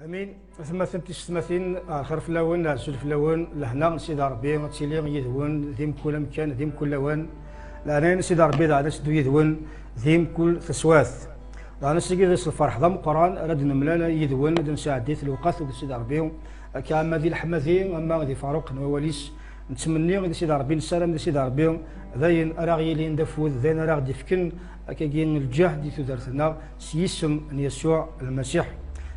امين. ثم ثمثين خير فلاون سول فلاون لهنا سيدي ربي تيلي يدون ذيم كل مكان ذيم كل وان لانين سيدي ربي دا سدو يدون ذيم كل تسواث انا سيدي الفرح ضم قران رد نملانا يدون نساعديت الوقت سيدي ربي كاما ذي الحمدي اما ذي فاروق نواليس نتمنى غير سيدي ربي نسلم سيدي ربي ذاين راغيلين دفوذ ذاين راغ ديفكن كاين الجهد دي تدرسنا سيسم يسوع المسيح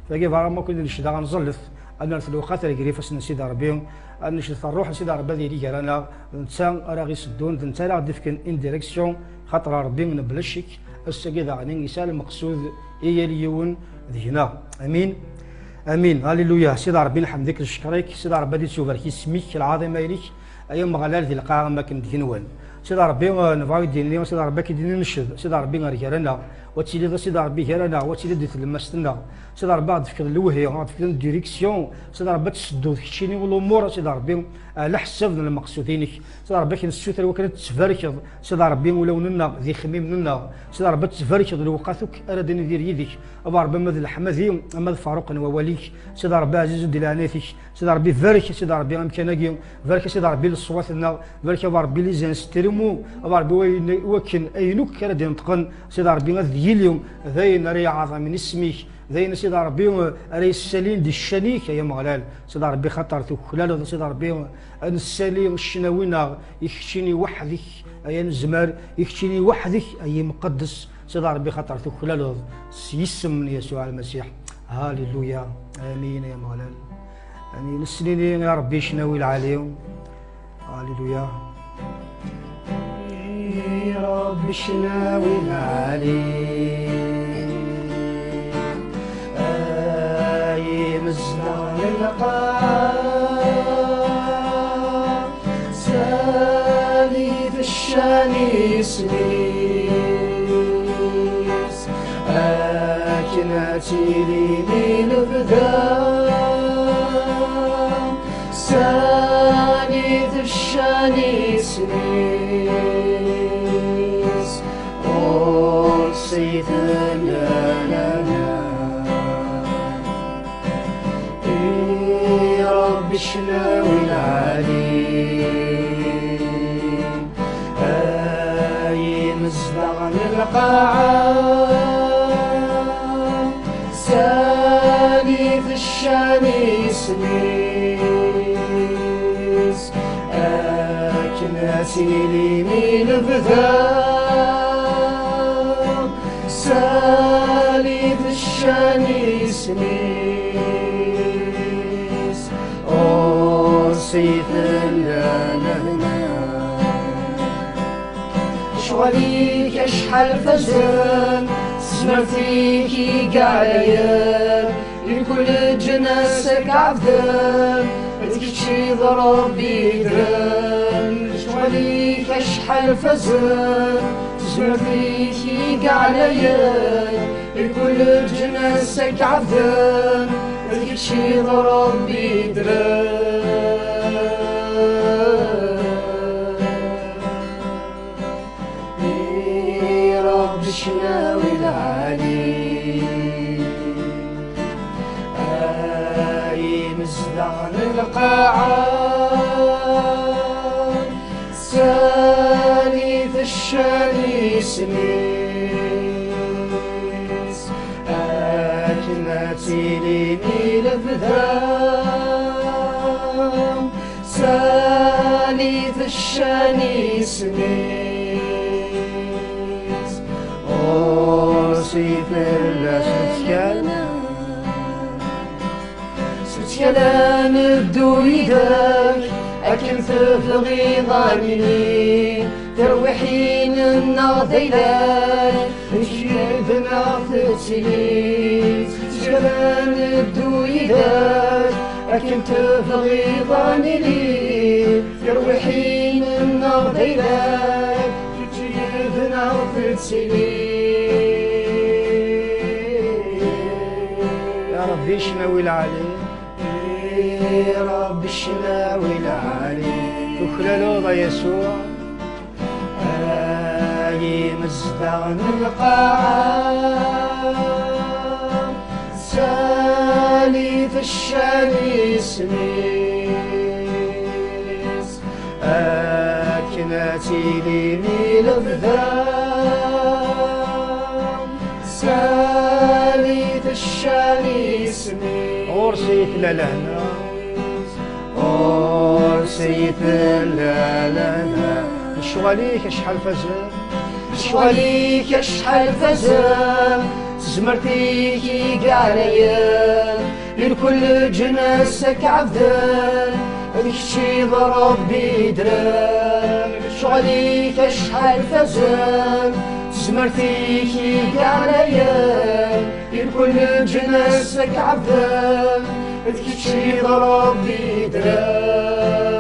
فكيف ما كنا نشد غنزلف أن الوقت اللي قريب فاس سيدي ربي أن نشد الروح سيدي ربي اللي جرانا نتا راه غيسدون نتا راه ديفكن ان ديريكسيون خاطر ربي من بلاشيك السكيدا غادي يسال المقصود هي اليون دينا امين امين هللويا سيدي ربي نحمدك نشكرك سيدي ربي دي تبارك اسمك العظيم اليك ايام غلال ديال القاعه ما كنت كنوان سيدي ربي نبغي ديني سيدي ربي كيديني نشد سيدي ربي غيرنا وتيلي سيدي ربي غيرنا وتيلي ديت المستنا سيدي ربي غاد فكر الوهي غاد فكر الديريكسيون سيدي ربي تسدو تكشيني والامور سيدي ربي على حسب المقصودينك سيدي ربي كنسوتر وكانت تفركض سيدي ربي ولو لنا ذي خميم لنا سيدي ربي تفركض الوقاتك ارادني دير يديك ابا ربي ماذا الحمدي اما فاروق ووليك سيدي ربي عزيز ديلانيتك سيدي ربي فارك سيدي ربي امكانك فارك سيدي ربي لصواتنا فارك ابا ربي لي زنسترمو ابا ربي وكن اينوك كان ينطقن سيدي ربي ذي اليوم ذاين ري عظم من اسمك ذاين سيدي ربي ري السليم دي الشنيك يا مغلال سيدي ربي خطرت خلال سيدي ربي السليم الشناوينا يكشيني وحدك اي نزمار يكشيني وحدك اي مقدس سيدي ربي خطرت خلال يسم يسوع المسيح هاليلويا امين يا مغلال امين السنين يا ربي شناوي العليم هاليلويا يا ربي شناوي العليم مزدان القاع سالي في الشاني سنيس أكناتي لي من البدام سالي في الشاني سنيس أوصيت لنا شناوي العليم مزدغن القاعة سالي في الشاني سنيس أكناسي لي من البذام سالي في الشاني سنيس سيف لنا شواليك اشحال فزان سمرتيكي قاعدين لكل جناسك عبدان تكشي ضرب بيدران شواليك اشحال فزان سمرتيكي قاعدين لكل جناسك عبدان تكشي ضرب بيدران شناوي العليم مزدان القاعة سالي في الشاني سنيس أكناتي لي من البذام سالي في الشاني سنيس سيفر ستكلام الدويدك أكن تفغي ظالمين تروحين الناضيلان نشيدنا فتسلين ستكلام الدويدك أكن تفغي ظالمين تروحين الناضيلان نشيدنا فتسلين ربي شناوي العلي ربي شناوي العلي وخلالو يسوع مزدان القاعة سالي الشان يسميس أكناتي لي لبذام ساليت الشان يسميس ورسيت للهنا ورسيت للهنا شغاليك شحال فزان شغاليك شحال فزان زمرتيك كاع ليا لكل جناسك عبدان هذيك الشي ربي دران شغاليك شحال فزان زمرتيك كاع ليا لكل جناسك عبدان هذيك الشي ربي دران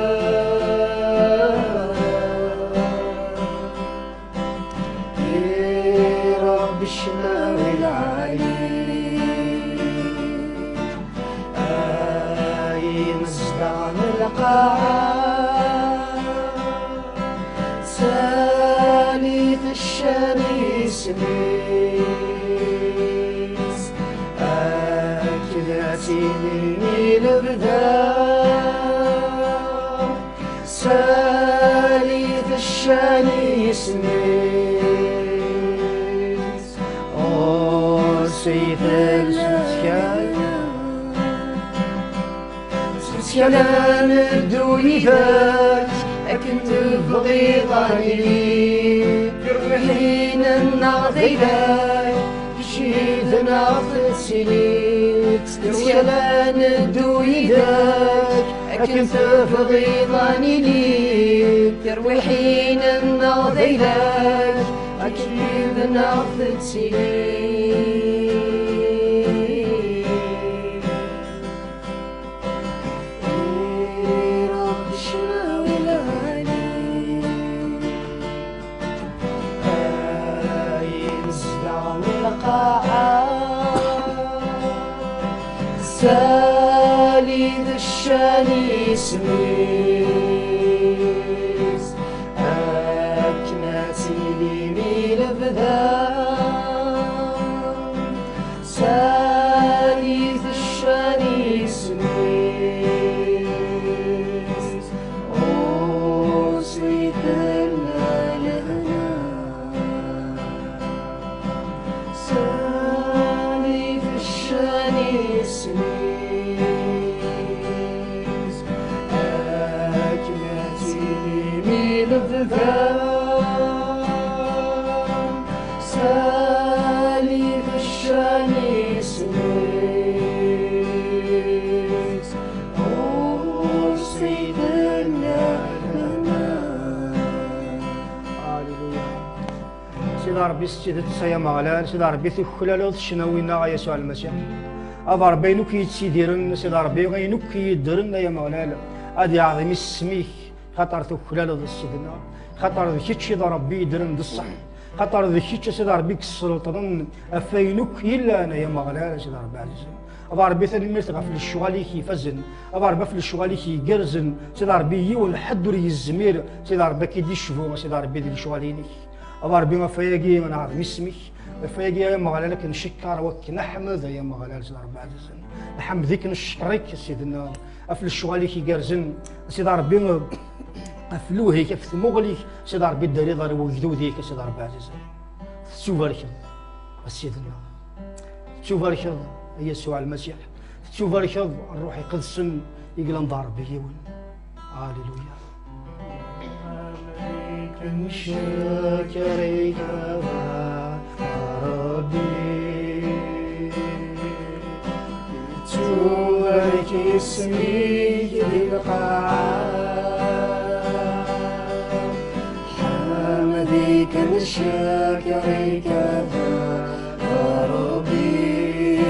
الشناوي العالي مزدان القاعة ساليت الشاني سميس أكداتي مني لبذا ساليت الشاني سميس سيد سكالا ندوي ذاك أكن تبغي ضاني كرحين الناضي ذاك شيد ناضي سيد سكالا ندوي ذاك أكن تبغي ضاني كرحين الناضي ذاك أكيد ناضي سيد ساليد الشاني سميس أكناتي لي لبذام ساليد الشاني سميس أوصيت لنا ساليد الشاني سميس سالي الشاني سميس أوصيت لنا سيدي ربي ستيدت سيا مغلان سيدي ربي ثكلالوض شناوينا يسوع المسيح أبا ربي نوك يتسيديرن سيدي ربي غينوك يدرن يا مغلان أدي عظيم اسميك خاطر ثكلالوض السيدنا خاطر ذكيتش سيدي ربي يدرن بالصح خاطر ذكيتش سيدي ربي كالسلطان أفاينوك إلا أنا يا مغلان سيدي ربي عزيز أبا ربي ثاني المرت غفل الشغالي كيفزن أبا ربي في الشغالي كيقرزن سيدي ربي يول حدو لي الزمير سيدي ربي كيدي الشفو سيدي ربي ديال الشغاليني أبا ربي ما فياكي ما نعرف اسمك فياكي يا مغلان لك نشكر وك نحمد يا مغلان سيدي ربي عزيز نحمد ذيك نشكرك سيدنا أفل الشغالي كيقرزن سيدي ربي أفلوه هيك في مغليك سيدي ربي الداري ضاري وجدو ذيك سيدي ربي عزيز تشوف ركض سيدنا تشوف ركض يسوع المسيح تشوف ركض الروح يقدس يقلن ضارب بيون هاليلويا شاكريك ربي تبارك اسمك بالقاع حمدك شاكريك ربي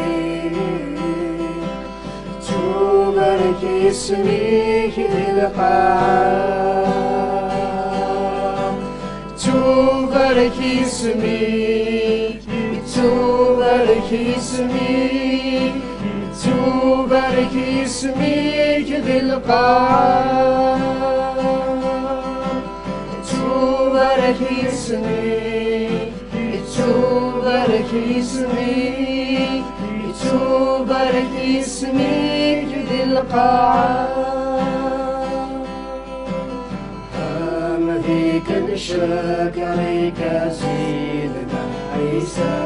تبارك اسمك بالقاع تبارك اسمك تبارك اسمك تبارك اسمك ذي القاع تبارك اسمك تبارك اسمك تبارك اسمك ذي القاعة حمدك نشكرك سيدنا عيسى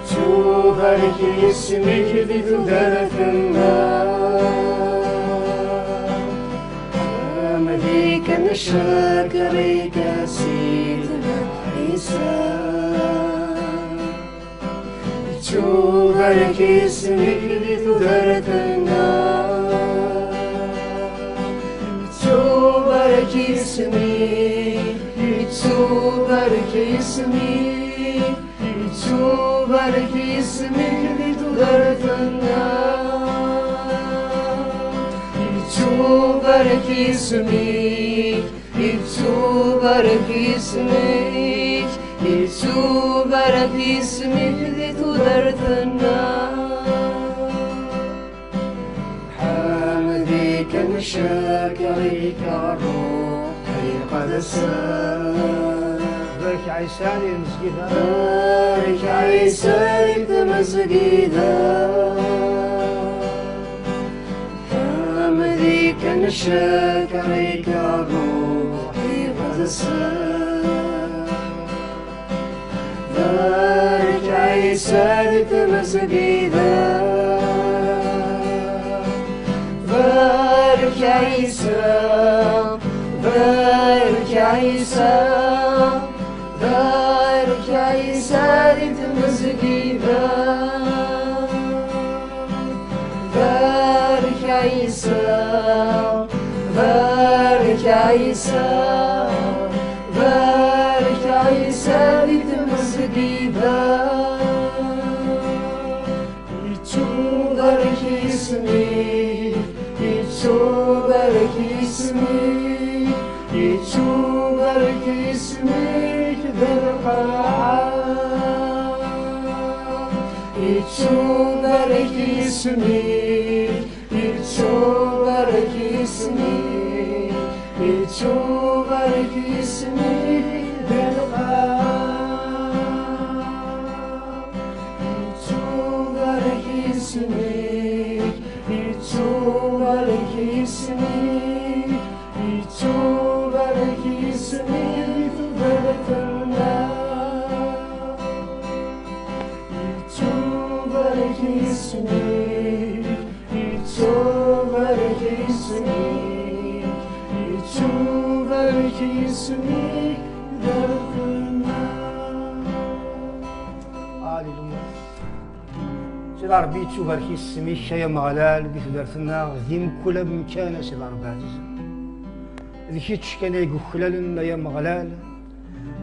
تبارك اسمك ذي ثلاثنا حمدك نشكرك سيدنا عيسى تبارك اسمك لتدركنا تبارك اسمك تبارك اسمك تبارك اسمك لتدركنا تبارك اسمك تبارك اسمك تبارك اسمك ذي تدرثنا حمدك نشكرك روحي قد سار بارك عيسى لي المسجدة بارك عيسى لك مسجدة حمدك نشكرك روحي قد سار بارك عيسى لك مسجدا بارك عيسى بارك عيسى بارك عيسى لك مسجدا بارك عيسى بارك عيسى بارك عيسى لك مسجدا تبارك اسمك تبارك اسمك تبارك اسمك ذا القاعة تبارك اسمك تبارك اسمك تبارك اسمك ذا القاعة تبارك اسمك تبارك اسمك تبارك اسمك تباركنا تبارك اسمك تبارك اسمك تبارك اسمك تباركنا هاليلويا سيدي ربي تبارك اسمك يا مغلال بثدرتنا غديم كل مكان سيدي ربي عزيز ذيك كان يقول لنا يا مغلال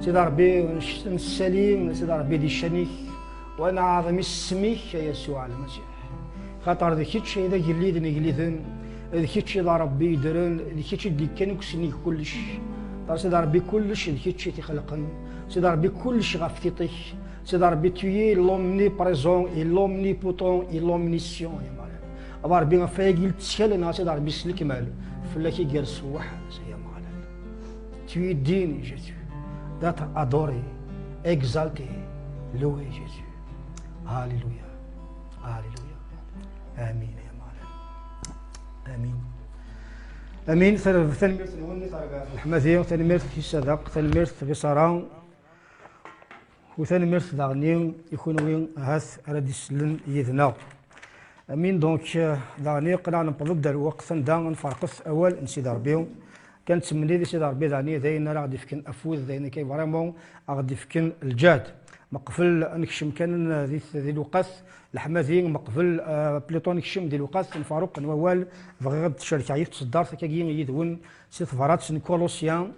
سيدي ربي نساليم سيدي ربي دي شانيك وانا عظم اسمك يا يسوع المسيح خاطر ذيك اذا جليدن يجليدن ذيك يا ربي يدرن ذيك اللي كان يكسني كلش سيدي ربي كلش ذيك تخلقن سيدي ربي كلش غفتيطيك سيدي ربي توي لومني بريزون اي لومني بوتون اي لومنيسيون يا مغلال ابا ربي فايقيل تسكلنا سيدي ربي سلك مال فلاكي جالس واحد يا مغلال توي ديني جيسو دات ادوري اكزالتي لوي جيسو هاليلويا هاليلويا امين يا مغلال امين امين ثنميرت نوني طرق الحماديه ثنميرت في الصدق ثنميرت في صران وثنميرت داغنيم يكونوا هاث راد يسلن يدنا امين دونك داغني قنا نبض دار وقت دا نفرقص اول نسيد ربي كانت تمني سيدي ربي داني داينا راه غادي يفكن افوز داينا كي فريمون غادي يفكن الجاد مقفل نكشم كان ذي الوقت الحمازين مقفل بليطون نكشم ذي الوقت الفاروق نوال بغى غاد تشارك عيف تصدر كاين يدون سي فارات نيكولوسيان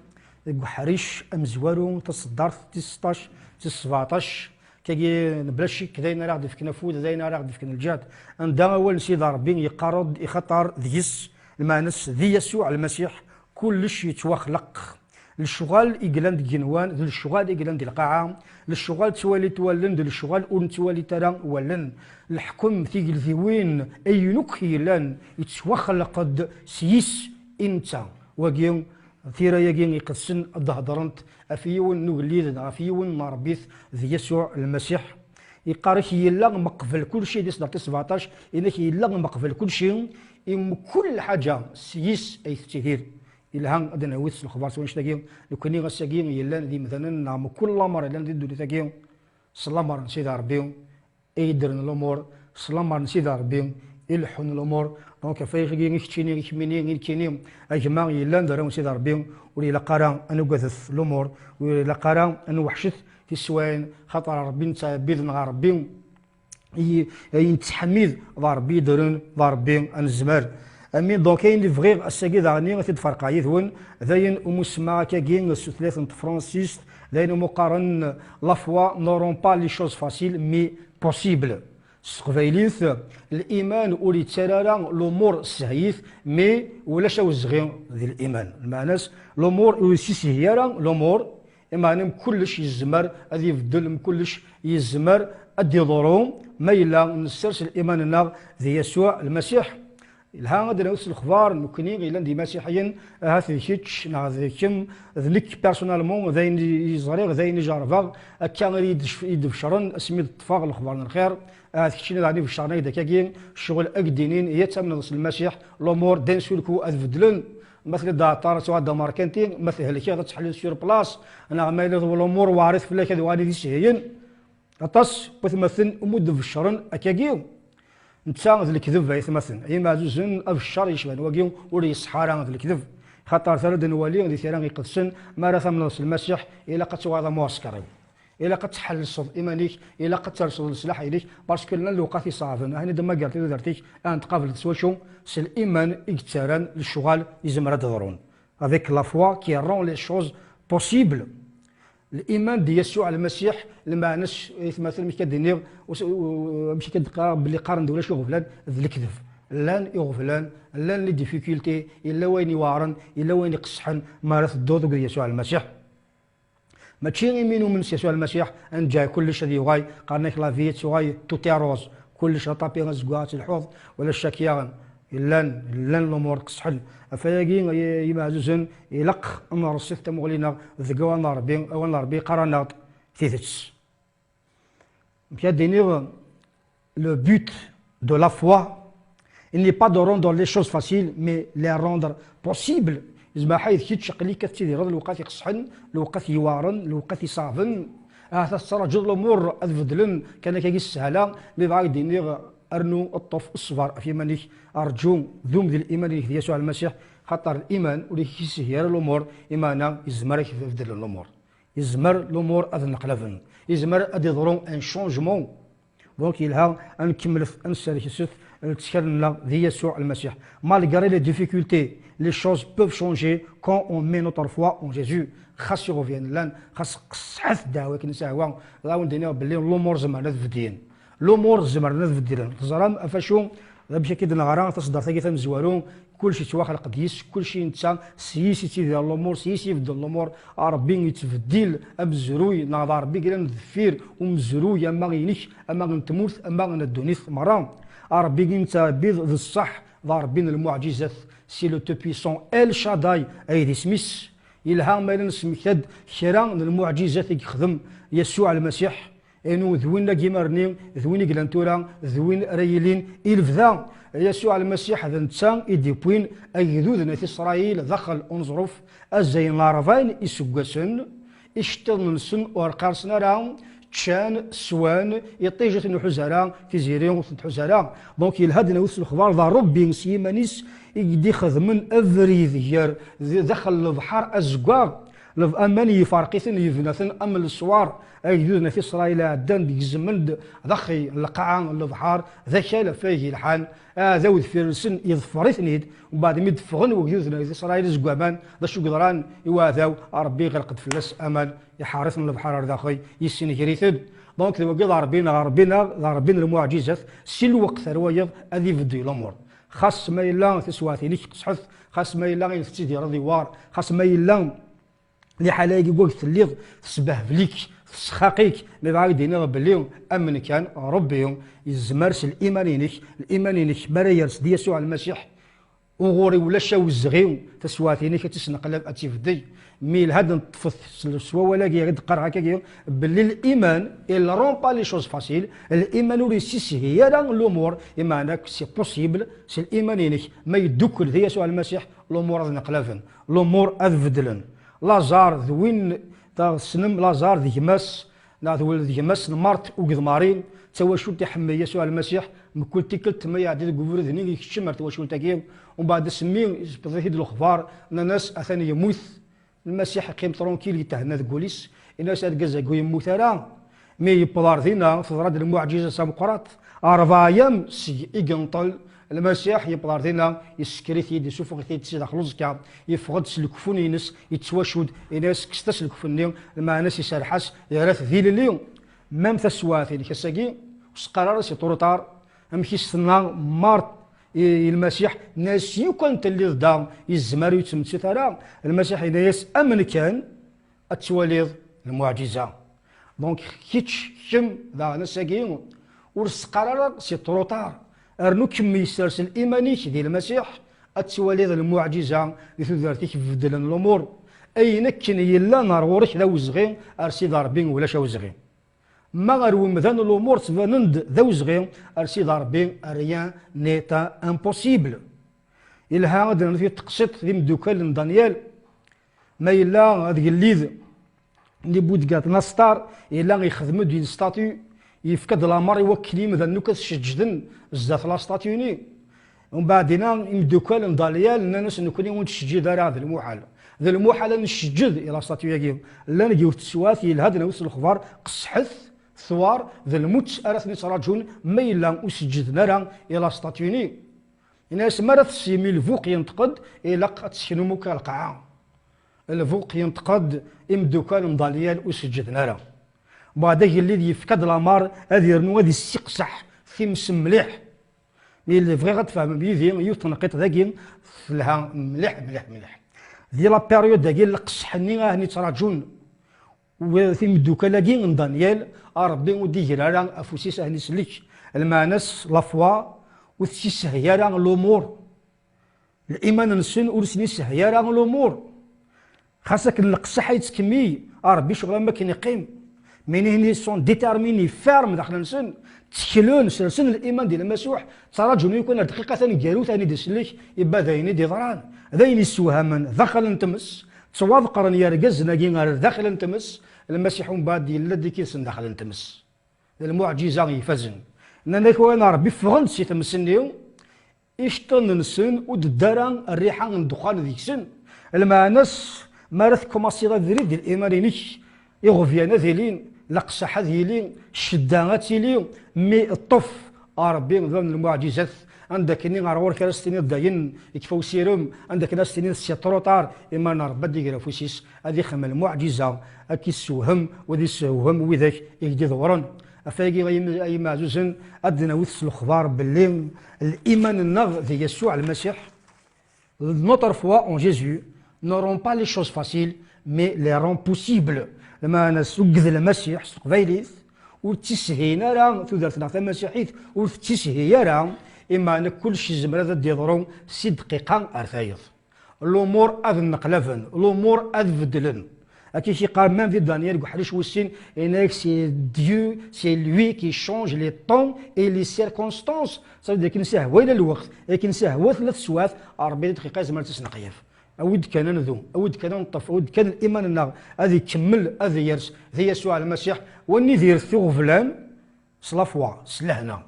حريش امزوارو تصدر 16 17 كي بلاشي كداينا راه غادي يفكن افوز داينا راه غادي يفكن الجاد عندها اول سيدي ربي يقرض يخطر ذيس المانس ذي يسوع المسيح كلش يتوخلق الشغال إجلان جنوان الشغال إجلان القاعة الشغال توالي تولن الشغال أون توالي ترى ولن الحكم تيجي ذوين أي نكهي لان يتوخلق قد سيس إنتا وجيم ثيرا يجين يقسن الظهرنت أفيون نوليد أفيون مربيث ذي يسوع المسيح يقارك يلا مقبل كل شيء دي صدرتي 17 انك يلا مقبل كل شيء كل حاجه سيس اي تشهير الى هان ادنا ويس الخبار سوين شتاكي لو كاني غساكي يلا دي مثلا نعم كل مره الا ندير دي تاكي سلام نسيد ربي ايدرن الامور سلام نسيد ربي يلحن الامور دونك فايغي نكتيني كميني نكيني اجماع يلا ندير نسيد ربي ولا قرا انا قذف الامور ولا قرا انا وحشت في السواين خاطر ربي نتا بيض ربي ينتحميد ضربي درن ضربي انزمر امين دونك كاين اللي فغيغ الساكي داغني تفرق يذون ذاين ومسما كاين الثلاث فرانسيس ذاين مقارن لافوا نورون با لي شوز فاسيل مي بوسيبل سقفايليث الايمان ولي تسرارا الامور سهيث مي ولا شاو الزغير ذي الايمان المعناس الامور وسيسيرا الامور اما كلش يزمر هذه يبدل كلش يزمر ادي ضرو ما الا نسرس الايمان ذي يسوع المسيح الها غادي نوصل الخبار نكوني غير دي مسيحيين هاثي شيتش ناذي كم ذلك بيرسونالمون ذاين يزريغ ذاين جارفا كان يدفشرن اسمي الطفاق الخبار الخير هذاك الشيء اللي غادي في الشهر هذاك كاين الشغل اكدينين يتم المسيح الامور دين سولكو اذفدلن مثل داتار سواء دماركنتين مثل هلكي غتحل سور بلاص انا ما يلي الامور وارث فلا كذا وادي سهين اطس مثل امود في الشرن اكاكيو نتا ذا الكذب يتمثل اي معزوزن الشر يشبه واكيو ولي الصحارى ذا الكذب خاطر ثلاث نوالي غادي ثيران يقدسن ما راه ثمن المسيح الا قد تواضع معسكري الا قد تحل الصد ايمانيك الا قد ترصد السلاح اليك باسكو لنا الوقت صافن هنا دما قالت درتيك ان تقابل تسواشو سي الايمان اكتران للشغل يزمر تضرون افيك لا فوا كي رون لي شوز بوسيبل الايمان ديال يسوع المسيح لما ناس يتمثل مش كدير مش كدقا باللي قارن دوله شو غفلان ذا الكذب لان يغفلان لان لي ديفيكولتي الا وين يوارن الا وين يقصحن مارس الدود ديال يسوع المسيح ماشي يمينو من يسوع المسيح ان جاي كلش هذه واي قارنيك لا فيت واي توتي روز كلش طابي غزكوات الحوض ولا الشكيان لان الامور قصحن فياكي يمعزوزن يلق امر السته مغلينا ذكوان ربي او ربي قرانا تيتس bien dénir le but de la foi, il n'est pas de rendre les choses faciles, mais les rendre possibles. إذا حيث كيتشق لي كتيدي راه الوقت يقصحن، الوقت يوارن، الوقت يصافن، هذا الصرا جد الأمور أذفدلن كان كيجي السهلة، مي باغي دينيغ أرنو الطف الصبر في منيك أرجو ذوم ذي الإيمان اللي يسوع المسيح خاطر الإيمان واللي كيسهل الأمور إيمانا يزمر يفدل الأمور. يزمر الامور اذ نقلفن يزمر ادي ضرون ان شونجمون دونك يلها نكمل نسالك السيف نتكلم ذي يسوع المسيح malgré les difficultés les choses peuvent changer quand on met notre foi en Jésus خاص يغفين لان خاص قصحت دعوة كنساوا راهو ندينيو باللي الامور زمرنا في الدين الامور زمرنا في الدين تزرام افاشو باش كي نغرا تصدر ثقيت مزوارون كلشي تواخل قديس كلشي انت سيسي تيدير الامور سيسي يبدا الامور ربي يتبدل امزروي نظر ربي كلا نذفير ومزروي اما غينيش اما غنتموت اما غندونيث مرام ربي انت بيض الصح ربي المعجزات سي لو تو بيسون ال شاداي ايدي سميس يلها ما نسمكد كرا المعجزات يخدم يسوع المسيح انو ذوين كيمرني ذوين كلانتورا ذوين ريلين الفذا يسوع المسيح هذا نتا يديبوين ايذوذ ناس اسرائيل دخل انظروف الزين لارفاين يسقسن يشتغل نسن ورقارسنا راهم تشان سوان يطيجت الحزراء في زيرين وثلاث حزراء دونك يلهدنا وصل الخبار ذا ربي سيمانيس يدي خدمن افريذير دخل البحر ازقاق لف اماني فارقيثن يفنثن ام الصوار ايدنا في اسرائيل عدان بيزمن ضخي القاعه البحر ذاك فيه الحال ذوذ فيرسن يظفرثني وبعد ما يدفغن ويوذنا في اسرائيل زقامان ذا شو قدران يواذاو ربي غرقد فلس امان يحارثن البحر ذاخي يسين يريثن دونك ذو ربنا المعجزات سي الوقت روايض هذه فدي الامور خاص ما الا تسواتي ليك تصحث خاص ما الا يفتي رضيوار خاص ما الا اللي حلاقي وقت اللي تسبه بليك تسخاقيك ما باغي دينا باللي امن كان ربي يزمرس الايمانينك ما يرس دي يسوع المسيح وغوري ولا شاو الزغيو تسواتيني كتسنقلب اتيفدي ميل هاد نطفث سوا ولا قد قرا هكا باللي الايمان il rend pas les choses faciles الايمان ريسيس هي الامور اما انك سي بوسيبل سي الايمان ينك ما يدوكل ذي يسوع المسيح الامور هذ نقلافن الامور هذ بدلن لازار ذوين تا سنم لازار ذي جماس ناذول ذي جماس المارت وقضمارين توا شو تحمي يسوع المسيح مكل تيكلت ما يعدي الجبور ذني يشمر توا شو تاكيم ومن بعد سمي بضيهد الاخبار ان الناس اثاني يموت المسيح قيم ترونكيل يتهنى ذكوليس الناس تقزا يموت راه مي يبلار ذينا في رد المعجزه سابقرات 4 ايام سي يقنطل المسيح يبلار ذينا يسكريت يدي سوفغ تيتسي داخل الزكا يفقد سلكفون ينس يتواشود الناس كستس الكفني مع ناس يسرحس يغرث ذيل اليوم مام تسواتي كساكي وسقرار سي طروطار امشي سنا مارت المسيح ناس يكون تلي ضدا يزمر يتمشي ترى المسيح يناس امن كان التواليض المعجزه دونك كيتش كم ذا نساكي ورسقرار سي طروطار ارنو كم يسرسل ايمانيك ديال المسيح التواليض المعجزه لتدرتيك في بدلن الامور اين كان يلا نار ورك ذا وزغي ارسي ضاربين ولا شاوزغي ما غير مذان الامور تبانند ذا وزغي ارسي ضاربين ريان نيتا امبوسيبل إلها غادي في تقسيط ذي مدوكال دانيال ما إلا هذيك الليذ اللي بودكات نستار إلا غيخدمو ديال ستاتيو يفكد لامار يوكلي مذا نوكا تشجدن بزاف لا ستاتيوني ومن بعدنا مدوكال دانيال ناس نكوني ونتشجد راه هذا المحال ذا المحال نشجد إلى ستاتيو ياكيم لا نجيو تسوات يلهادنا وصل الخبار قصحث ثوار ذا الموت أرثني تراجون ما إلا وسجدنا راه إلى ستاتيوني الناس مرات سيمي الفوق ينتقد إلا تسكنو موكا القاعة الفوق ينتقد إمدوكال مضاليال وسجدنا راه بعد اللي يفكد لامار هذا يرنو هذا السقصح في مسمليح اللي بغي غتفهم بيدي يتنقيط ذاكي لها مليح مليح مليح ذي لا بيريود ذاكي اللي قصحني هاني تراجون وفي مدوكا لاكي دانيال ربي ودي جرارا افوسيس اهني سليك المانس لافوا وتسهيارا الامور الايمان نسن ورسني سهيارا الامور خاصك القصه حيت كمي ربي شغل ما كان يقيم من هني سون ديتيرميني فارم داخل نسن تشكلون سلسل الايمان ديال المسيح تراجم يكون دقيقه ثاني قالوا ثاني دسليك يبا ذايني دي ضران ذايني سوهما دخل نتمس تصواب قرن يرقز ناقي داخل نتمس المسيح من بعد يلا ديكيسن داخل نتمس المعجزه يفزن نانك وانا ربي فغنت سي تمسنيو اشطن نسن وداران الريحه من الدخان ذيك سن المانس مارث كوماسي ذري ديال الايمانينيك يغفيانا ذيلين لقصحه ذيلين شدانات ذيلين مي الطف ربي من ضمن المعجزات عندك اني غارور كاستيني داين يكفاو سيروم عندك ناس تنين سيطروطار اما نربى ديك فوسيس هذه خم المعجزه اكي السوهم وذي السوهم وذاك يجي ظهرا افاقي اي معزوزن ادنا وث الاخبار باللي الايمان النغ ذي يسوع المسيح notre foi en Jésus ne rend pas les choses faciles mais les rend possibles لما نسوق المسيح قبيليث وتسهينا راه تدرتنا المسيحيت وتسهي راه اما ان كل شيء زمرا ديضرون سي دقيقه ارثايض الامور اذ نقلفن الامور اذ بدلن اكي شي قال مام في دانيال وحريش وسين انك سي ديو سي لوي كي شونج لي طون اي لي سيركونستانس صافي ديك نساه ويلا الوقت لكن نساه هو 3 سوايع 40 دقيقه زمرا تسنقيف اود كان نذو اود كان نطف اود كان الايمان النار هذه يكمل هذا يرس ذي يسوع المسيح وني دير ثوغ فلان سلافوا سلهنا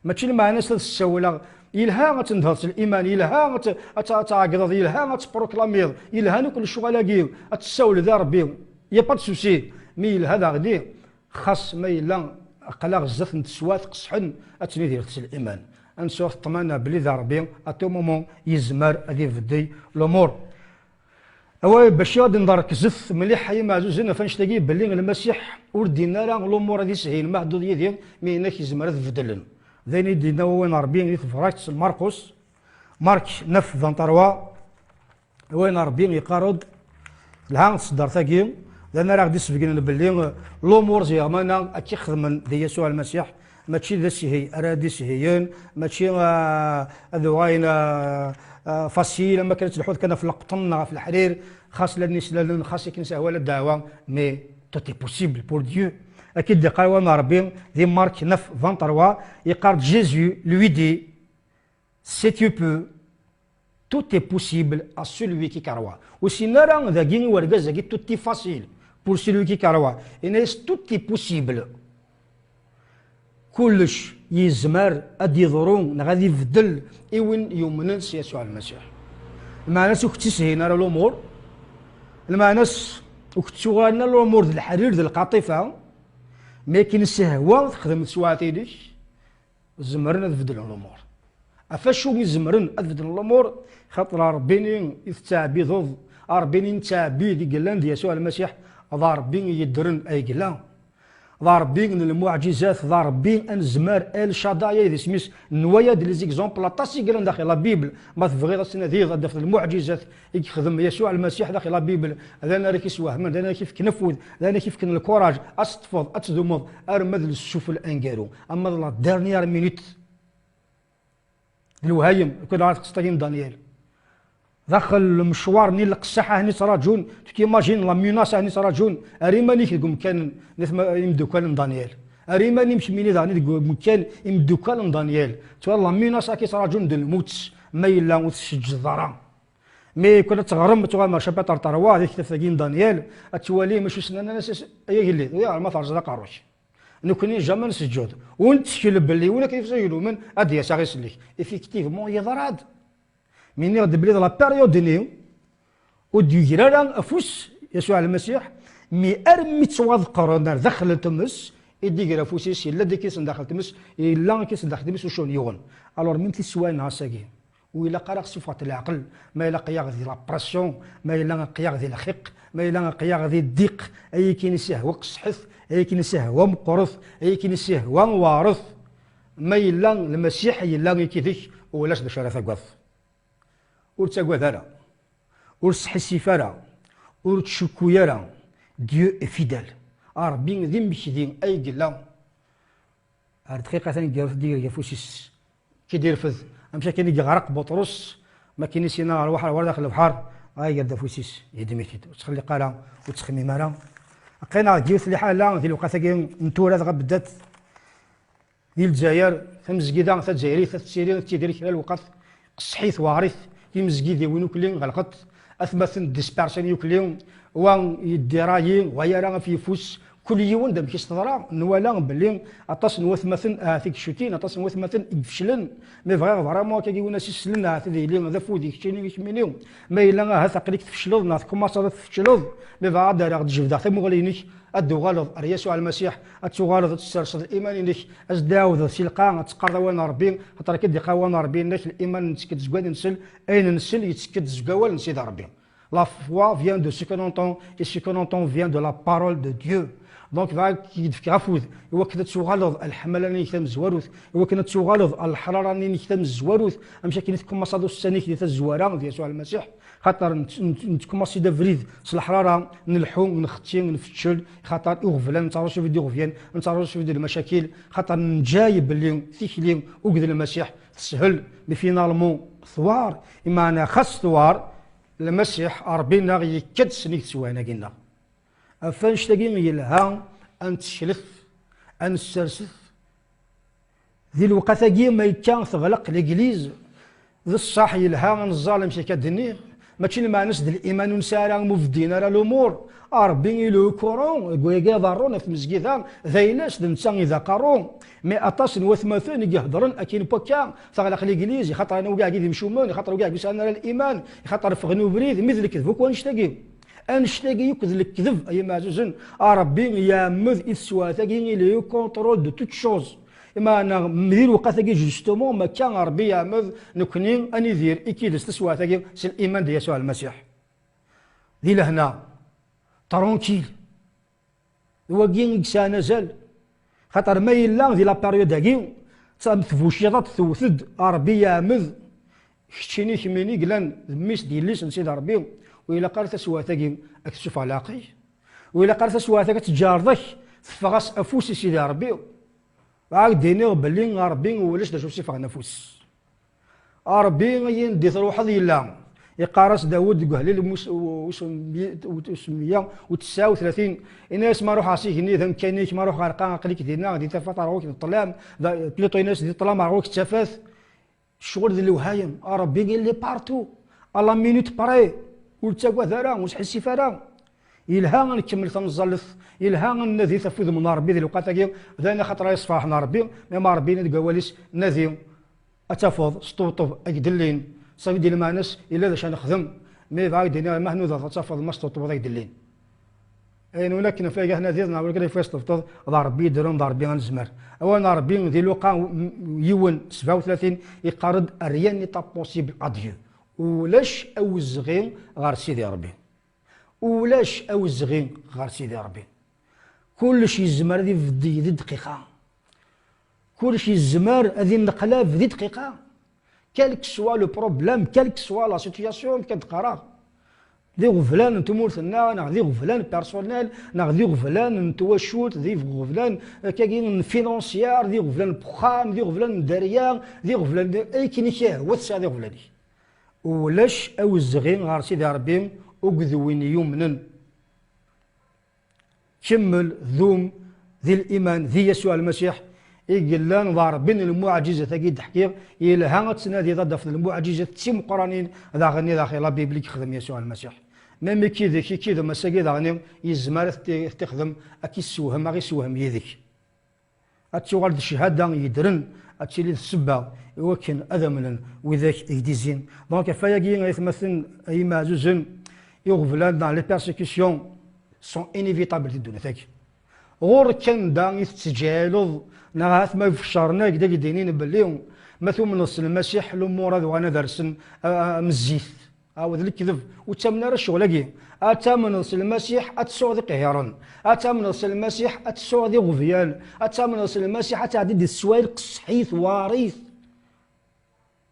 ماشي المعنى السوله إلها غتنهض الايمان إلها غتعقد إلها غتبروكلاميض إلها كل شغلاكي غتساول ذا ربي يا با سوسي مي هذا غدي خاص ما الا قلا غزات نتسوات قصحن اتني دير الايمان انسوف طمانا بلي ذا ربي اتو مومون يزمر هذه فدي الامور هو باش غادي نركز مليح حي معزوزين فاش تلاقي بلي المسيح وردينا راه الامور هذه سهيل محدود يدير مي هناك يزمر فدلن ذاني دينا وين ربي في فراكس ماركوس مارك 9 23 وين ربي يقارض الهان صدر ثاقي لان راه غادي يسبقنا بلي الامور زي ما اكي خدم ذي يسوع المسيح ماشي ذا سهي ارادي سهيين ماشي ذوين فاسيل ما كانت الحوت كان في القطن في الحرير خاص للناس خاص يكنسى ولا الدعوه مي توتي بوسيبل بور ديو اكيد قال وانا ربي دي مارك 9 23 يقال جيزو لوي دي سي tu peux tout est possible à celui qui croit وسينا راه ذا كين ورقاز ذا tout est facile pour celui qui croit et tout est possible كلش يزمر ادي ضرون غادي يبدل ايوين يؤمن يسوع المسيح المعنى سكتي سهينا راه الامور المعنى وكتشوغالنا الامور ذي الحرير ذي القاطفه ما كاين السهوه تخدم سواعتي زمرنا تبدل الامور افاشو يزمرن تبدل الامور خاطر ربي يتعبي ضد ربي يتعبي دي قلان دي يسوع المسيح ضا ربي يدرن اي قلان ضاربي من المعجزات ضاربي ان زمار ال شادايا ذي سميس نوايا دي لي زيكزومبل طاسي قال داخل لا بيبل ما تبغي السنه في المعجزات يخدم يسوع المسيح داخل لا بيبل هذا انا كيس وهم انا كيف كنفوذ انا كيف كن الكوراج استفض اتذمض ارمد السوف الانجارو اما لا ديرنيير مينوت الوهايم كنا عارف قسطين دانيال داخل المشوار ني القصاحه هني تراجون كيماجين لا ميناس هني تراجون اريماني كيقوم كان يمدو كان دانيال اريماني مش ميني داني كان يمدو كان دانيال تو لا ميناس كي تراجون ديال الموت ما الا وتسجل الضرام مي كنا تغرم تو ما شابتر تروا هذيك تفاقين دانيال اتوالي ماشي سنان ناس اي اللي يا ما ترجع قروش نكوني جامن سجود ونتشكل باللي ولا كيف سيلو من ادي ساغي سليك افيكتيفمون يضراد من يغد بلي لا بيريود نيو وديو جيران افوس يسوع المسيح مي ارمي تواض قرنا دخل تمس يدي غير افوسيس الا دي كيس داخل تمس الا كيس داخل تمس وشون يغن الور ميم تي سوا ناساكي وإلا قرا صفة العقل ما إلا قياغ ذي لابراسيون ما إلا قياغ ذي الخق ما إلا قياغ ذي الضيق أي كاين سهوة قصحث أي كاين سهوة مقرث أي كاين سهوة وارث ما إلا المسيح إلا كيديك ولاش بشرف قف ورتاقوث راه ورتحسي فرا ورتشكو يرا ديو فيدال ربي ذي مكدي أي قلا دقيقة ثاني ديال يفوسيس كيدير فذ امشى كاين يغرق بطرس ما كاين سينا الواحد ورا داخل البحر هاي قال فوسيس يدميتي وتخلي قالا وتخمي مالا لقينا ديوث اللي حاله ذي الوقت كاين نتورا بدات ديال الجزائر ثمزكيدا الجزائري تسيري تيدير كلا الوقت قصحيث وارث يمزكيدي وينو كلين غلقت اثبت ديسبارسيون يوكلين وان يديراي ويرا في فوس كل يوم دام كيستضرا نوالا بلي اطاس نوثمثن فيك شوتين اطاس نوثمثن يفشلن مي فغير فريمون كيقولنا سيسلن هذه اللي ذا فودي كيشيني كيشمينيو ما الا ها ثقليك تفشلوا ناس كما صارت تفشلوا مي فغا دار تجبد ثم غلينيك ادو غالض يسوع المسيح اتغالض تسرسل الايمان انك ازداوذ سلقا تقرض وانا ربي خاطر كدي قوانا ربي نك الايمان نتكد زكوان نسل اين نسل يتكد زكوال نسيد ربي La foi vient de ce que l'on entend et ce que l'on entend vient de la parole de Dieu. دونك كيدفك غافوذ هو كنا تسوغالض الحمل راني كتم الزواروث هو كنا تسوغالض الحراره راني كتم الزواروث امشي كاين تكون مصادو السنه كي الزواره ديال يسوع المسيح خاطر نتكون مصيدا فريد الحراره نلحو نختي نفتشل خاطر يغفلان نتعرض في دي غفيان نتعرض في دي المشاكل خاطر نجايب اللي ثيكلين وقد المسيح سهل مي فينالمون ثوار اما انا خاص ثوار المسيح ربنا يكد سنيك سوانا قلنا فانش تاقين يلها ان تشلف ان تسرسف ذي الوقت ما يكان تغلق الإجليز ذي الصح يلها ان الظالم شي كدنيغ ماشي ما نسد الايمان نسارا مفدين على الامور ربي يلو كورون كويكا ضرون في مسجدان ذايلاش دنسان اذا قارون مي اطاس نوثمثون يهضرن اكين بوكا تغلق الإجليز خاطر انا وكاع كيدي مشومون خاطر وكاع بيسالنا على الايمان خاطر فغنو بريد مثل كذبك ونشتاقي انشتاقي يكذب الكذب اي معزوزن ربي يامذ اسواتاكي لي كونترول دو توت شوز اما انا مدير وقتاكي جوستومون ما كان ربي يامذ نكوني اني دير اكيد استسواتاكي سي الايمان ديال يسوع المسيح دي لهنا ترونكيل هو كين كسانا زال خاطر ما يلا دي لا باريود هاكي تفوشيطات توثد ربي يامذ كتشيني كميني قلان ميس ديال ليس نسيد ربي وإلا قالت سواتاكي أكتشوف علاقي وإلا قالت سواتاكي تجاردك تفغس أفوسي سيدي ربي عاد دينيغ بلي ربي ولاش دا شوف صفة نفوس ربي يندي تروح يلا يقارس داود قهليل وسمية وتسعة وثلاثين الناس ما روح عصيك نيذم كاينيك ما روح غرقان قليك دينا غادي تفطر روك الطلام بليطو ناس دي الطلام روك تفاث الشغل ديال الوهايم ربي قال لي بارتو الله مينوت بري ولتاكوا ذرا وش حسي فرا يلها نكمل تنزلث يلها الذي تفوذ من ربي ذي الوقت ذانا خاطر يصفحنا ربي ما ربي نتقواليس نذي اتفوض سطوطف اكدلين صافي ديال المانس الا ذا شان نخدم مي باغي دينا ما هنوذ تفوض ما سطوطف ذاك دلين اين ولكن فيها هنا ذي نعاود كذا فيستفطض ربي يديرهم ربي غنزمر اولا ربي ذي الوقا يون 37 يقارد ريان نيتا بوسيبل اديو ولاش اوزغين غير سيدي ربي ولاش اوزغين غير سيدي ربي كلشي الزمر ذي في دقيقه كلشي الزمر هذه النقله في دقيقه كالك سوا لو بروبليم كالك سوا لا سيتياسيون كتقرا ذي غفلان نتمورثنا نا ذي غفلان بيرسونيل نا ذي غفلان نتواشوت ذي غفلان كاين فينونسيار ذي غفلان بخام ذي غفلان داريا ذي غفلان اي كاين واتسا ذي غفلاني ولاش اوزغين غير سيدي ربي وقذوين يمنن كمل ذوم ذي الايمان ذي يسوع المسيح يقلان ضاربين المعجزه تاكيد تحقيق يلها تسنادي ضد المعجزه تيم قرانين ذا غني ذا خيلا بيبليك خدم يسوع المسيح ميم كذا مساكي ذا غني يزمر تخدم اكي سوهم غير سوهم يديك اتشغل الشهاده يدرن اتشيلي السبه ولكن اذمن وذاك يديزين دونك فياكي يتمثل اي معزوزن يغفلان dans les persécutions sont inévitables في الدنيا تاكي غور كان دا يتسجالوا نغاث ما فشرنا كدا دينين بليهم ما ثم نص المسيح الامور هذو انا درسن مزيت او ذلك كذب وتمنا راه الشغل اتامن نص المسيح اتسوع ذي قهران اتامن نص المسيح اتسوع ذي غفيان اتامن نص المسيح تعدي دي السوائل صحيث واريث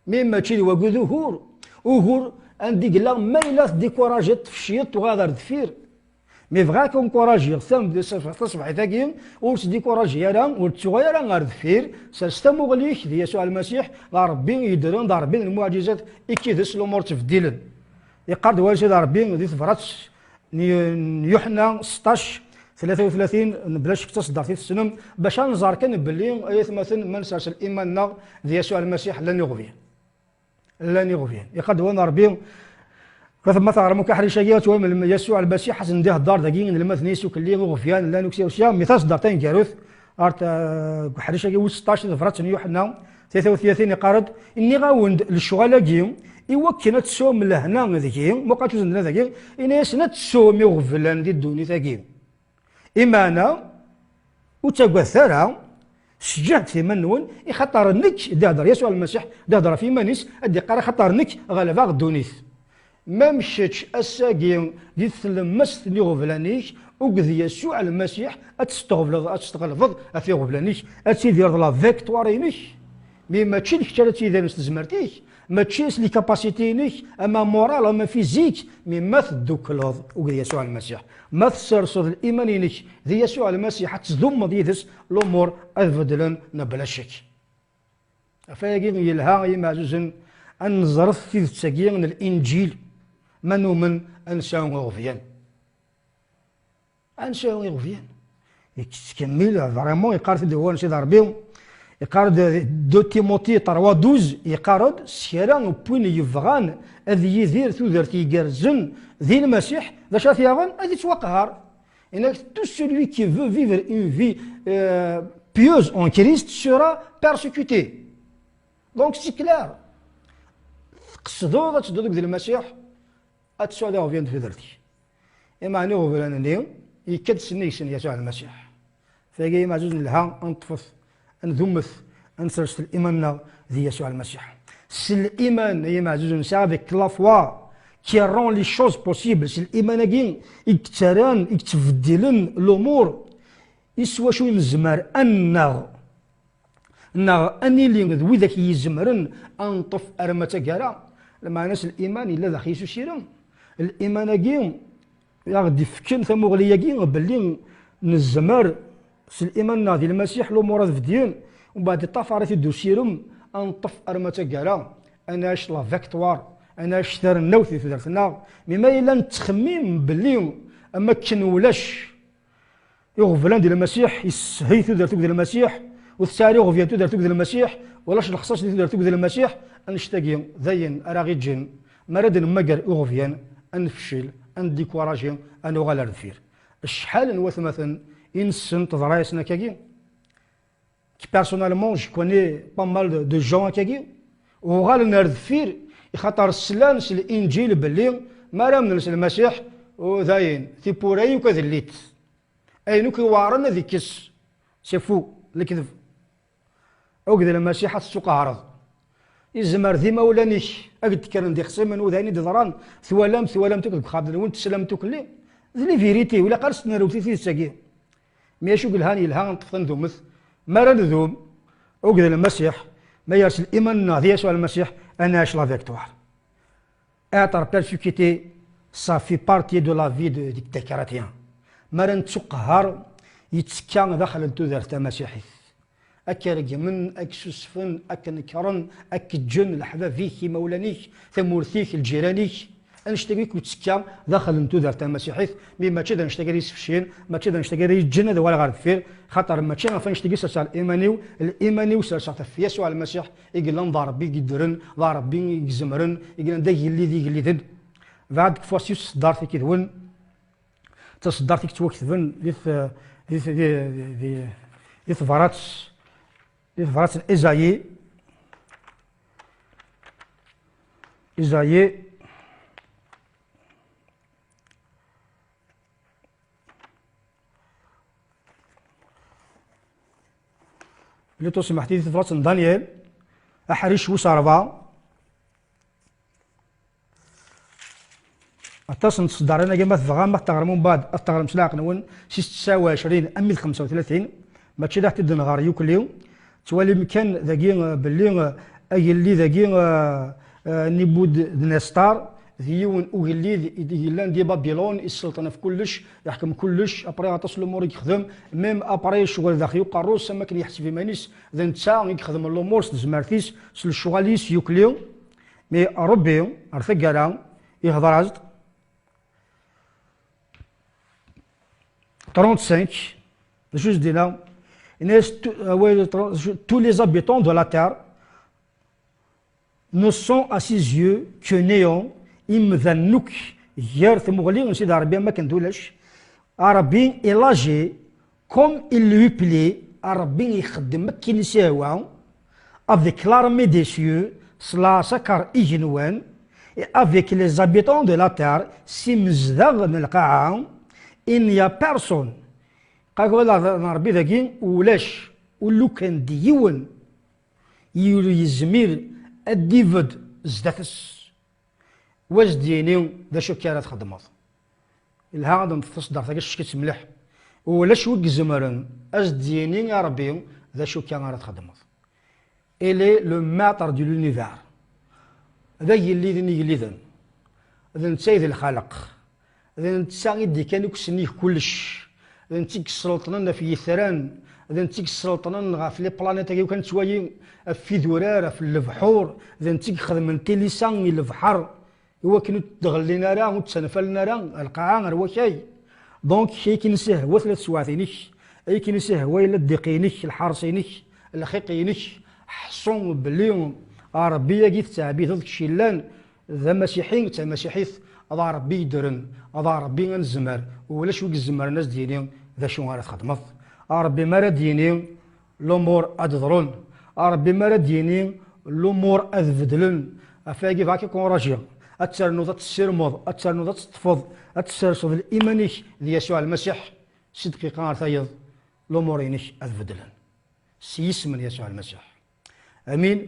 مما تشي وقذوهور وهور عندي قلا ما الا ديكوراجيت فشيت وغادر دفير مي فغاك انكوراجي ثم تصبح ذاكي ورس ديكوراجي راه ورتسوغير غير دفير ساستمو غليك دي يسوع المسيح ربي يديرون ضاربين المعجزات يكيدس الامور تفديلا يقرد والد سيدي ربي ذي تفرات يوحنا 16 33 بلاش تصدر في السنم باش نزار كان بلي مثلا ما نساش الايمان دي يسوع المسيح لن يغفي لن يغفي يقرد وانا ربي كثر مثلا مكحري شاقيات ومن يسوع المسيح حسن ده الدار دقيقة المثني سوك اللي غفيان لا نكسي وسيام مثاس دارتين كاروث ارت كحري شاقي 16 فرات يوحنا 33 يقارد اني غاوند للشغل كيم يوكنا تسوم لهنا ذيك مقاتل لنا ذيك اني سنه تسوم يغفلان دي الدوني ذاك ايمانا وتغثرا شجعت في منون يخطر نك دهدر يسوع المسيح دهدر في منيس ادي قرا خطر نك غلبا غدونيث ما مشيتش الساقين دي تلمس اللي غفلانيك وقذ يسوع المسيح اتستغلظ في غفلانيك اتيدير لا فيكتوارينيك مي ما تشيلك حتى تيدير نستزمرتيك ما تشيلش لي كاباسيتينيك اما مورال اما فيزيك مي ما تدوكلظ وقذ يسوع المسيح ما تسرصد الايمانينيك ذي يسوع المسيح تزدم ديدس الامور ابدلا نبلا شك فيجي يلها يمعزوزن ان نزرف في التساقين من الانجيل منو من انسان غفيان انسان غفيان يكمل فريمون يقارد ديوان سيدي ربي يقارد دو تيموتي 3 يقارد سيران بوين يفغان اذ يدير ثودرتي يقرزن ذي المسيح ذا شاف يغن اذ يتوقهر انك تو سولوي كي فو فيفر اون في بيوز اون كريست سورا بيرسيكوتي دونك سي كلار قصدوا تدوك ذي المسيح اتسوع ذا غفيان في درتي اما اني غفلان اليوم يكد سنيسن يسوع المسيح فجاي معزوز لها انطفث انذمث انسرش الايمان ذي يسوع المسيح سي الايمان هي معزوز سافيك لا فوا كي رون لي شوز بوسيبل سي الايمان كي يكتران يتفدلن الامور يسوى شو يمزمر انغ اني اللي ذوي ذاك يزمرن انطف ارمتا كارا لما ناس الايمان الا ذا خيسو سيرن الايمان كي غادي يفكن ثمغليه كي بلي نزمر سي الايمان ديال المسيح الامور فديون ومن بعد طفرت الدوسيرم انطف ارمتا كالا انا اش لا فيكتوار انا اش ثار النوثي في درتنا مما الا نتخمم باللي اما كن ولاش يغفلان ديال المسيح يسهيثو دارتو ديال المسيح والثاني غفياتو دارتو ديال المسيح ولاش الخصاص دارتو ديال المسيح انشتاقي ذاين اراغي جن مراد مقر يغفيان انفشل انديكوراجي انو غالا رفير شحال نواث مثلا انسن تضرايسنا كاكي كي بيرسونالمون جو كوني با مال دو جون كاكي وغال نردفير يخاطر السلام سي الانجيل باللي ما راه من المسيح وذاين تي بوراي وكذليت اينو كيوارنا ذي كيس سي فو الكذب وكذا المسيح السوق عرض يزمر ذي مولانيش اقد كان دي خصيمن وذاين دضران ثوالام تكذب خاطر وانت سلامتك لي ذي فيريتي ولا قال سنروتي في الساقي ماشي قال هاني الهان طفن ذومث ما راه ذوم وكذا المسيح ما يرسل الايمان ناضي يسوع المسيح انا اش لا فيكتوار اتر بيرسيكيتي سا في بارتي دو لا في دو ديكتاتوراتيان مرن تقهر يتسكى داخل التوذر مسيحي اكرج من اكسسفن اكنكرن اكجن الحباب فيك مولانيك ثمورثيك الجيرانيك انشتاقيك وتسكى داخل التوذر مسيحي مما تشد نشتاقي يسفشين ما تشد نشتاقي الجنة ولا غير فيه خاطر ما تشد فين نشتاقي سال الايماني وسال في يسوع المسيح يقول لهم ضربي يقدرن ضربي يزمرن يقول داك اللي ذن بعد كفاسيوس صدارتي كيدون تصدرتك توكتبن في فرات إزايي اللي توسمحتي في فرات دانيال أحرش وصارفا اتصل تصدرنا كما تفغام تغرمون بعد التغرم سلاق نون 26 امي 35 ما تشي تحت الدنغار يوكليو توالي مكان ذاكي باللي اي اللي ذاكي نيبود دنستار ذيون وغلي يلان دي بابيلون السلطنه في كلش يحكم كلش ابري غتصل الامور يخدم ميم ابري الشغل ذاك يقروس ما كان يحسب في مانيس ذا نتا يخدم الامور زمارتيس سل الشغاليس يوكليو مي ربي ارثقالا يهضر عزت 35, juste dit là, tous les habitants de la terre ne sont à ses yeux que néants, imdhannouk, yerth mougli, on sait d'Arabie, ma kendoulesh, Arabie élagé, comme il lui plaît, Arabie yikhdem kinsewa, avec l'armée des cieux, cela sakar ignouen, et avec les habitants de la terre, simzdagh nelqa'a, il n'y a personne قاكو نربي ذاكي ولاش ولو كان ديون يزمير الديفد زداتس واش ديني ذا شو كانت خدمت الها غادي تصدر ذاك الشكيت مليح ولاش وك زمرن اش ديني يا ربي ذا شو كانت خدمت الي لو ماتر دو لونيفير ذا اللي ذن ذا نتايد الخلق ذا نتساغي دي كانوا كسنيه كلش ذا نتيك السلطنة في يثران ذا نتيك السلطنة في لي بلانيت كي كانت شويه في ذراره في البحور ذا نتيك خدم تيليسان البحر هو كانوا تغلينا راه وتسنفلنا راه القاعه هو شيء دونك شي كنسه هو ثلاث سواثينك اي كنسه هو الا الدقينك الحارسينك الخيقينك حصون بليون ربي كي تعبيد ذاك الشيلان ذا مسيحيين تاع مسيحيث هذا ربي يدرن هذا ربي نزمر ولاش وك الزمر الناس ديالي ذا شنو غادي تخدمت ربي ما راه ديني الامور ادضرون ربي ما راه ديني الامور اذبدلن افاكي فاكي كونراجي اتسرنو تسيرموض اتسرنو تطفض اتسرسو الايمانيك ديال يسوع المسيح صدقي قال ثيض الامورينيك اذبدلن سيس من يسوع المسيح امين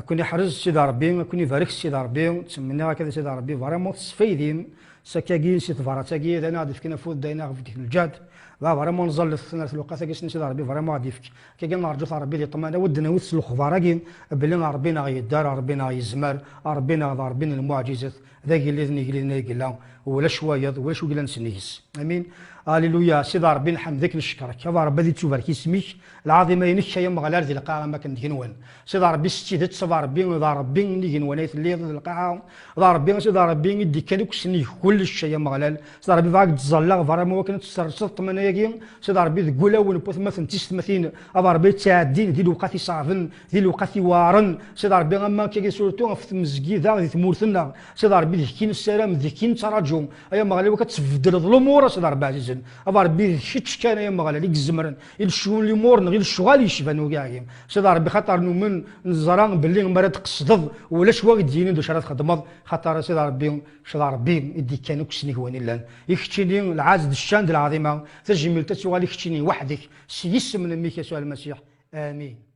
أكون يحرز سيد ربي أكون يبارك سيد ربي تسمينا هكذا سيد ربي فريمون تسفيدين سكاكين سيد فراتاكي دانا غادي فينا فوت داينا في ديك الجاد فريمون نظل السنه الوقت كاش سيدي ربي فريمون غادي يفك كي نرجو ربي اللي طمانا ودنا وسل الخبار كي بلي ربنا غيدار ربنا غيزمر ربنا ضاربين المعجزات ذاك اللي نقلا ولا شويه ولا شو قلنا نسنيس امين هللويا سيدي ربي نحمدك نشكرك يا ربي اللي تبارك اسمك العظيم ينك يا مغلال ذي القاعه ما كنت كنون سيدي ربي ستيدت سيدي ربي ذا ربي اللي كنونيت اللي ذي القاعه ذا ربي سيدي ربي يدي كان كسني كل شيء يا مغلال سيدي ربي فاك تزلق فريمون كنت تسرسط من ياكي سيدي ربي تقول اول بوث مثلا تستمثين ابا ربي تعدين ذي الوقت صافن ذي الوقت وارن سيدي ربي غما كي سورتو في المسجد ذي ثمورتنا سيدي ربي ذكين السلام ذكين تراجعهم يا مغلال وكتفدر الامور سيدي ربي عزيزا ابا ربي شتش كان يا مغلال الزمرن الشغل اللي مور غير الشغال يشبانو كاع سيدي ربي خاطر من نزران باللي ما تقصد ولا شوا ديني دوش راه تخدمض خاطر سيدي ربي سيدي ربي يدي كانوا كسني هواني لان يختيني العازد الشاند العظيمه تجميل تسوالي يختيني وحدك سيس من الميك يسوع المسيح امين.